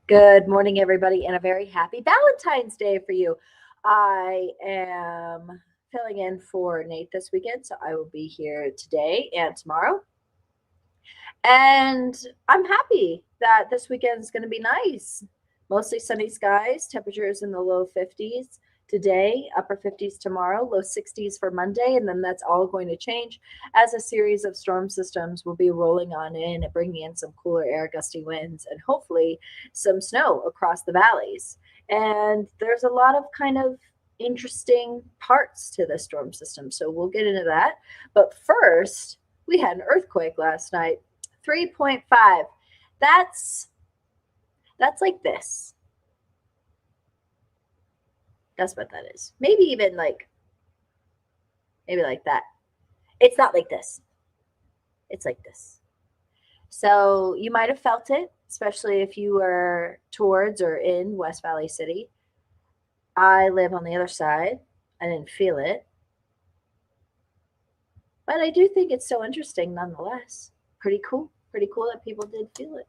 Good morning, everybody, and a very happy Valentine's Day for you. I am filling in for Nate this weekend, so I will be here today and tomorrow. And I'm happy that this weekend is going to be nice. Mostly sunny skies, temperatures in the low 50s today, upper 50s tomorrow, low 60s for Monday, and then that's all going to change as a series of storm systems will be rolling on in and bringing in some cooler air, gusty winds, and hopefully some snow across the valleys. And there's a lot of kind of interesting parts to the storm system, so we'll get into that. But first, we had an earthquake last night. 3.5. That's that's like this. That's what that is. Maybe like that. It's not like this. It's like this. So you might have felt it, especially if you were towards or in West Valley City. I live on the other side. I didn't feel it, but I do think it's so interesting nonetheless. Pretty cool. Pretty cool that people did feel it.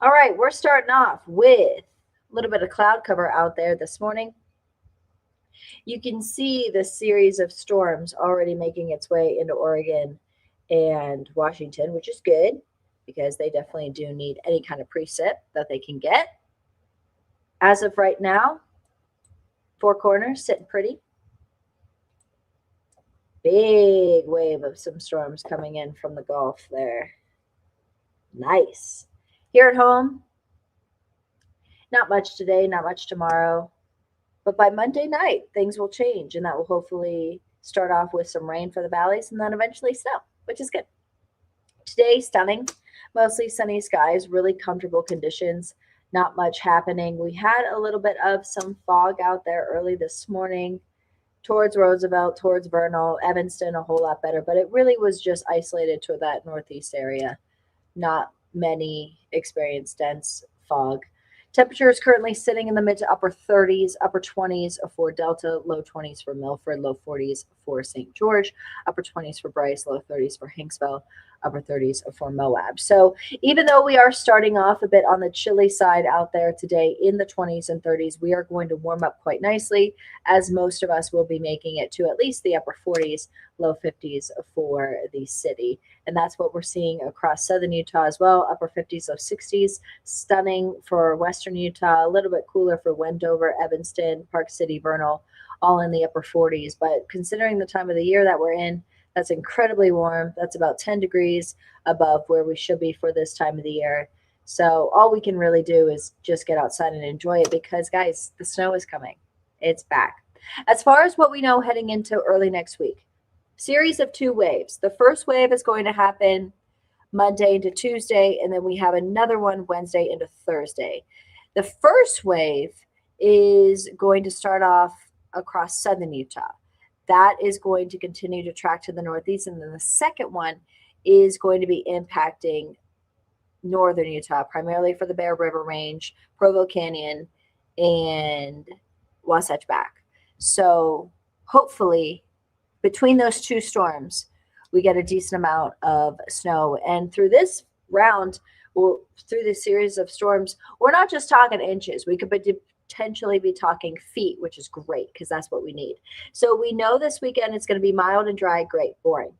All right, we're starting off with a little bit of cloud cover out there this morning. You can see the series of storms already making its way into Oregon and Washington, which is good because they definitely do need any kind of precip that they can get. As of right now, Four Corners sitting pretty. Big wave of some storms coming in from the Gulf there. Nice. Here at home, not much today, not much tomorrow. But by Monday night, things will change, and that will hopefully start off with some rain for the valleys and then eventually snow, which is good. Today, stunning, mostly sunny skies, really comfortable conditions, not much happening. We had a little bit of some fog out there early this morning towards Roosevelt, towards Vernal, Evanston, a whole lot better, but it really was just isolated to that northeast area. Not many experienced dense fog. Temperature is currently sitting in the mid to upper 30s, upper 20s for Delta, low 20s for Milford, low 40s for St. George, upper 20s for Bryce, low 30s for Hinksville, upper 30s for Moab. So even though we are starting off a bit on the chilly side out there today in the 20s and 30s, we are going to warm up quite nicely as most of us will be making it to at least the upper 40s, low 50s for the city. And that's what we're seeing across southern Utah as well, upper 50s, low 60s. Stunning for western Utah, a little bit cooler for Wendover, Evanston, Park City, Vernal, all in the upper 40s. But considering the time of the year that we're in, that's incredibly warm. That's about 10 degrees above where we should be for this time of the year. So all we can really do is just get outside and enjoy it because, guys, the snow is coming. It's back. As far as what we know heading into early next week, series of two waves. The first wave is going to happen Monday into Tuesday, and then we have another one Wednesday into Thursday. The first wave is going to start off across southern Utah. That is going to continue to track to the northeast, and then the second one is going to be impacting northern Utah, primarily for the Bear River Range, Provo Canyon, and Wasatch Back. So hopefully between those two storms, we get a decent amount of snow. And through this round, through this series of storms, we're not just talking inches. We could potentially be talking feet, which is great because that's what we need. So we know this weekend it's going to be mild and dry, great, boring.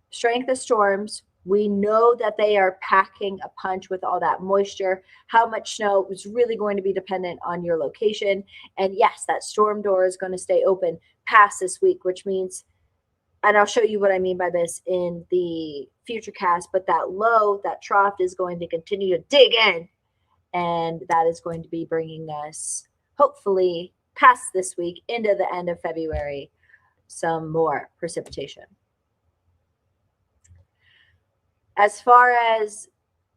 Strength of storms. We know that they are packing a punch with all that moisture. How much snow is really going to be dependent on your location. And yes, that storm door is going to stay open past this week, which means, and I'll show you what I mean by this in the future cast, but that low, that trough is going to continue to dig in. And that is going to be bringing us, hopefully, past this week into the end of February, some more precipitation. As far as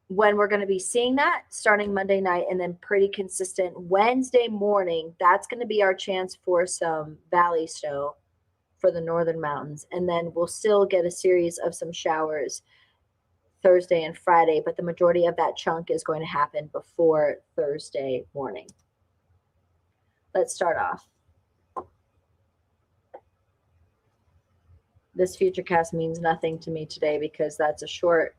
when we're going to be seeing that, starting Monday night and then pretty consistent Wednesday morning, that's going to be our chance for some valley snow for the northern mountains. And then we'll still get a series of some showers Thursday and Friday, but the majority of that chunk is going to happen before Thursday morning. Let's start off. This future cast means nothing to me today because that's a short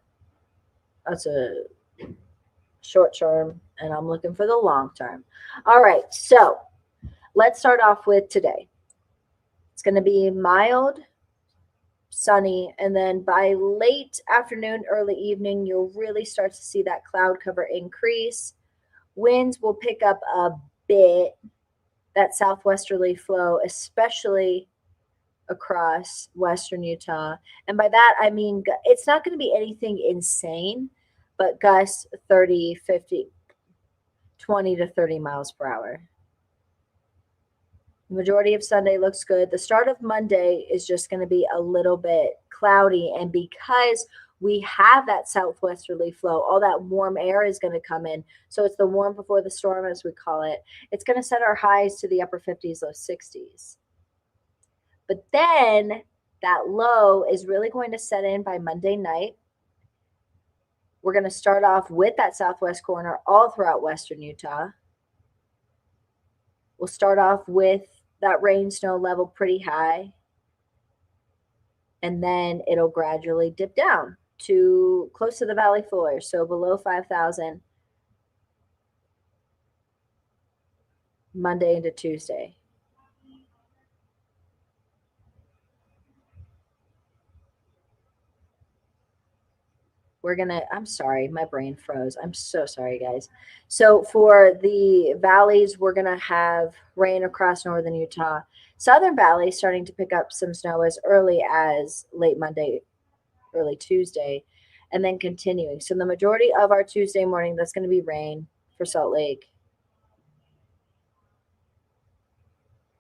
term and I'm looking for the long term. All right, so let's start off with today. It's going to be mild, sunny, and then by late afternoon, early evening, you'll really start to see that cloud cover increase. Winds will pick up a bit, that southwesterly flow, especially across western Utah. And by that, I mean, it's not going to be anything insane, but gusts 30, 50, 20 to 30 miles per hour. The majority of Sunday looks good. The start of Monday is just going to be a little bit cloudy. And because we have that southwesterly flow, all that warm air is going to come in. So it's the warm before the storm, as we call it. It's going to set our highs to the upper 50s, low 60s. But then that low is really going to set in by Monday night. We're going to start off with that southwest corner all throughout western Utah. We'll start off with that rain snow level pretty high, and then it'll gradually dip down to close to the valley floor, so below 5,000 Monday into Tuesday. I'm sorry, my brain froze. I'm so sorry, guys. So for the valleys, we're going to have rain across northern Utah. Southern Valley starting to pick up some snow as early as late Monday, early Tuesday, and then continuing. So the majority of our Tuesday morning, that's going to be rain for Salt Lake.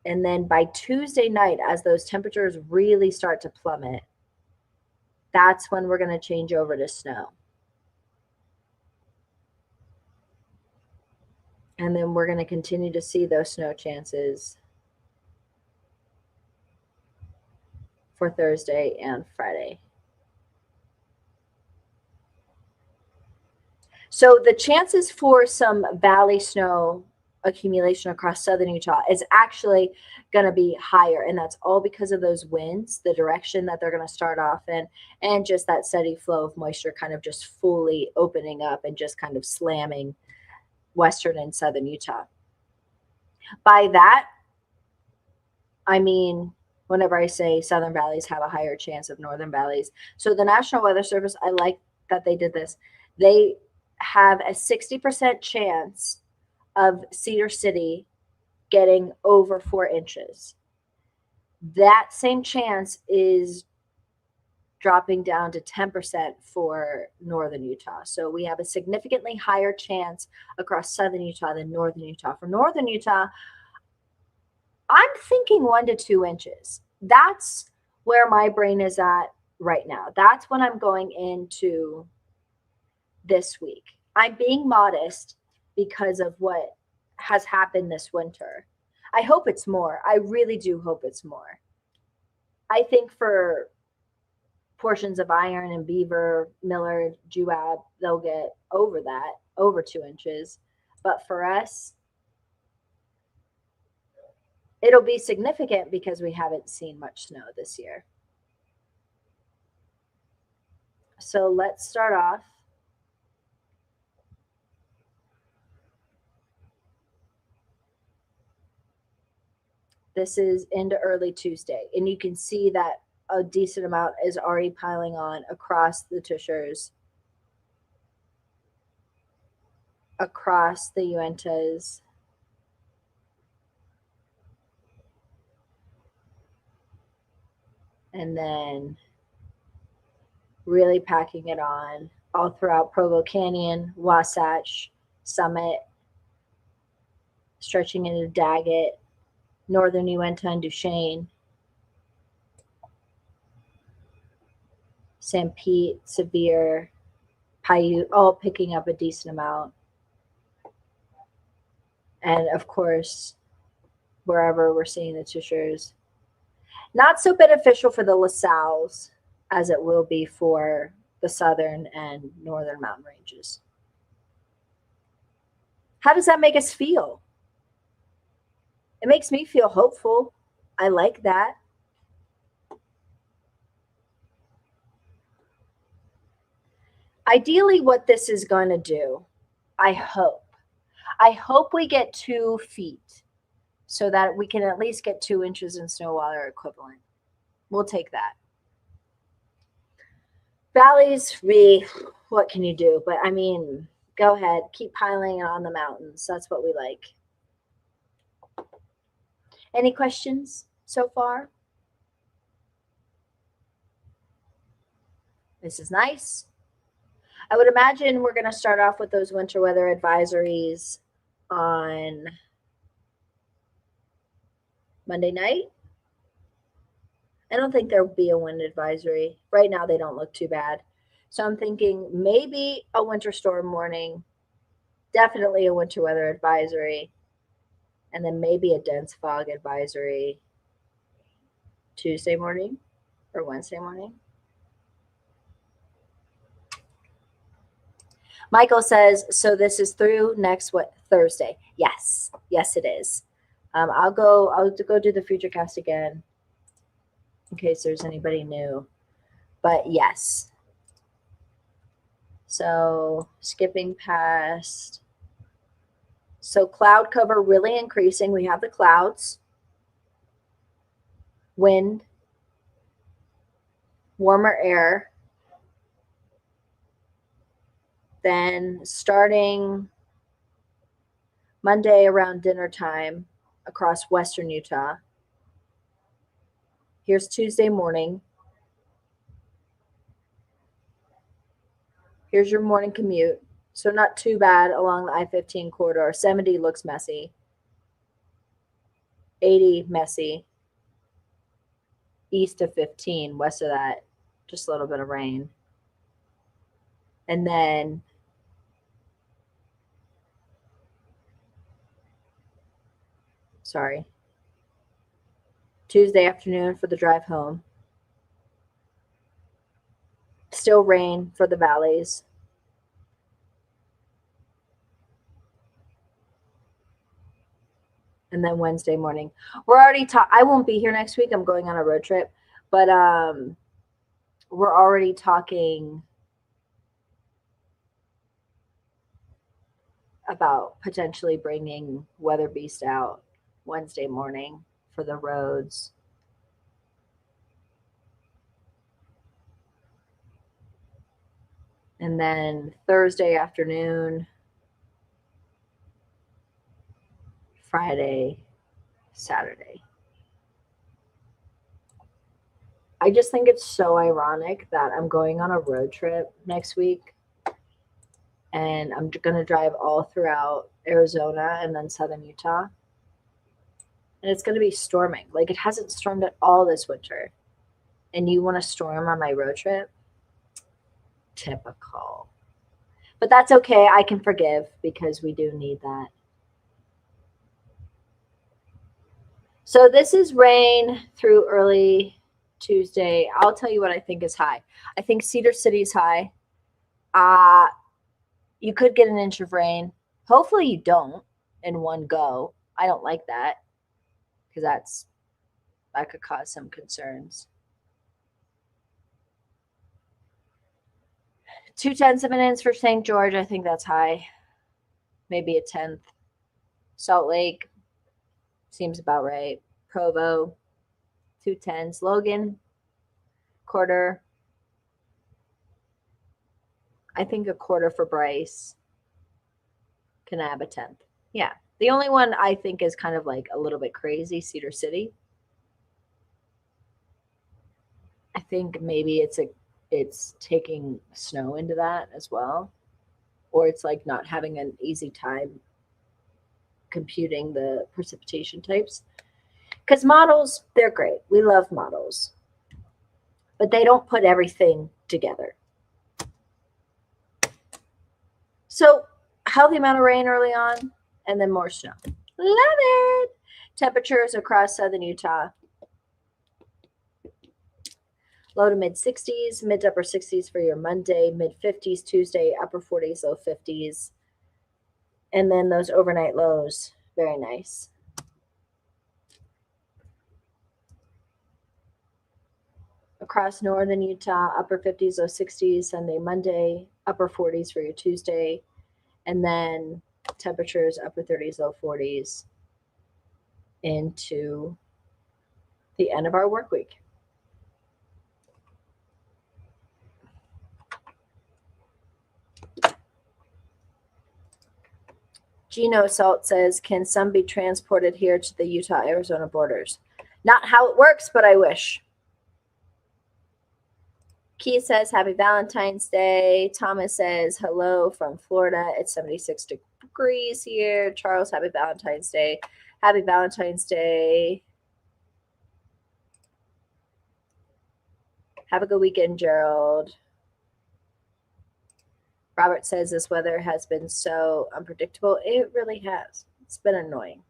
And then by Tuesday night, as those temperatures really start to plummet, that's when we're going to change over to snow. And then we're going to continue to see those snow chances for Thursday and Friday. So the chances for some valley snow accumulation across southern Utah is actually going to be higher, and that's all because of those winds, the direction that they're going to start off in, and just that steady flow of moisture kind of just fully opening up and just kind of slamming western and southern Utah. By that, I mean, whenever I say southern valleys have a higher chance of northern valleys. So the National Weather Service, I like that they did this. They have a 60% chance of Cedar City getting over 4 inches. That same chance is dropping down to 10% for northern Utah. So we have a significantly higher chance across southern Utah than northern Utah. For northern Utah, I'm thinking 1 to 2 inches. That's where my brain is at right now. That's when I'm going into this week. I'm being modest because of what has happened this winter. I hope it's more. I really do hope it's more. I think for portions of Iron and Beaver, Miller, Juab, they'll get over that, over 2 inches. But for us, it'll be significant because we haven't seen much snow this year. So let's start off. This is into early Tuesday, and you can see that a decent amount is already piling on across the Tushars, across the Uintas. And then really packing it on all throughout Provo Canyon, Wasatch, Summit, stretching into Daggett, northern Uinta and Duchesne, San Pete, Sevier, Paiute, all picking up a decent amount. And of course, wherever we're seeing the Tushars. Not so beneficial for the LaSalles as it will be for the southern and northern mountain ranges. How does that make us feel? It makes me feel hopeful. I like that. Ideally, what this is going to do, I hope, I hope we get 2 feet so that we can at least get 2 inches in snow water equivalent. We'll take that. Valleys, what can you do? But I mean, go ahead, keep piling it on the mountains. That's what we like. Any questions so far? This is nice. I would imagine we're going to start off with those winter weather advisories on Monday night. I don't think there'll be a wind advisory. Right now, they don't look too bad. So I'm thinking maybe a winter storm warning, definitely a winter weather advisory, and then maybe a dense fog advisory Tuesday morning or Wednesday morning. Michael says, so this is through next Thursday. Yes, it is. I'll go do the Futurecast again in case there's anybody new. But yes. So skipping past. So cloud cover really increasing. We have the clouds, wind, warmer air. Then starting Monday around dinner time across western Utah. Here's Tuesday morning. Here's your morning commute. So not too bad along the I-15 corridor. 70 looks messy. 80 messy. East of 15, west of that, just a little bit of rain. And then Tuesday afternoon for the drive home. Still rain for the valleys. And then Wednesday morning. We're already I won't be here next week. I'm going on a road trip. But we're already talking about potentially bringing Weather Beast out Wednesday morning for the roads. And then Thursday afternoon, Friday, Saturday. I just think it's so ironic that I'm going on a road trip next week and I'm going to drive all throughout Arizona and then southern Utah. And it's going to be storming. Like, it hasn't stormed at all this winter. And you want to storm on my road trip? Typical. But that's okay. I can forgive because we do need that. So this is rain through early Tuesday. I'll tell you what I think is high. I think Cedar City is high. You could get an inch of rain. Hopefully you don't in one go. I don't like that because that could cause some concerns. 0.2 of an inch for St. George. I think that's high. Maybe a 1/10. Salt Lake seems about right. Provo, 2/10. Logan, 1/4. I think a 1/4 for Bryce. Kanab, a 1/10. Yeah. The only one I think is kind of like a little bit crazy, Cedar City. I think maybe it's taking snow into that as well. Or it's like not having an easy time computing the precipitation types. Because models, they're great. We love models. But they don't put everything together. So, healthy amount of rain early on, and then more snow. Love it. Temperatures across southern Utah. Low to mid 60s, mid to upper 60s for your Monday, mid 50s Tuesday, upper 40s, low 50s. And then those overnight lows, very nice. Across northern Utah, upper 50s, low 60s, Sunday, Monday, upper 40s for your Tuesday. And then temperatures, upper 30s, low 40s into the end of our work week. Gino Salt says, can some be transported here to the Utah-Arizona borders? Not how it works, but I wish. Keith says, happy Valentine's Day. Thomas says, hello from Florida. It's 76 degrees here. Charles, happy Valentine's Day. Happy Valentine's Day. Have a good weekend, Gerald. Robert says this weather has been so unpredictable. It really has. It's been annoying.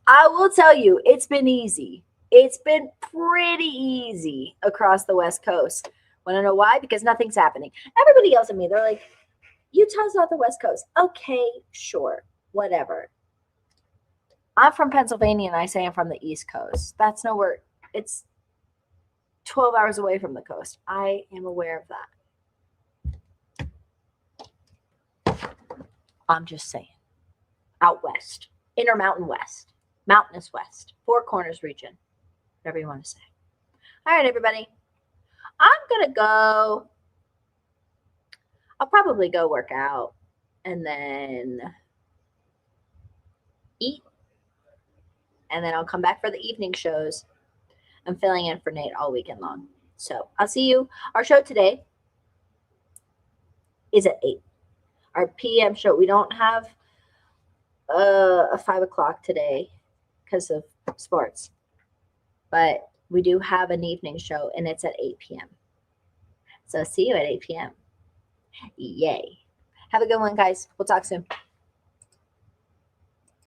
I will tell you, it's been easy. It's been pretty easy across the West Coast. Want to know why? Because nothing's happening. Everybody yells at me. They're like, Utah's not the West Coast. Okay, sure, whatever. I'm from Pennsylvania, and I say I'm from the East Coast. That's nowhere. It's 12 hours away from the coast. I am aware of that. I'm just saying. Out west. Intermountain West. Mountainous West. Four Corners region. Whatever you want to say. All right, everybody. I'm going to go. I'll probably go work out and then eat. And then I'll come back for the evening shows. I'm filling in for Nate all weekend long. So I'll see you. Our show today is at 8. Our PM show. We don't have a 5 o'clock today because of sports. But we do have an evening show, and it's at 8 p.m. So see you at 8 p.m. Yay. Have a good one, guys. We'll talk soon.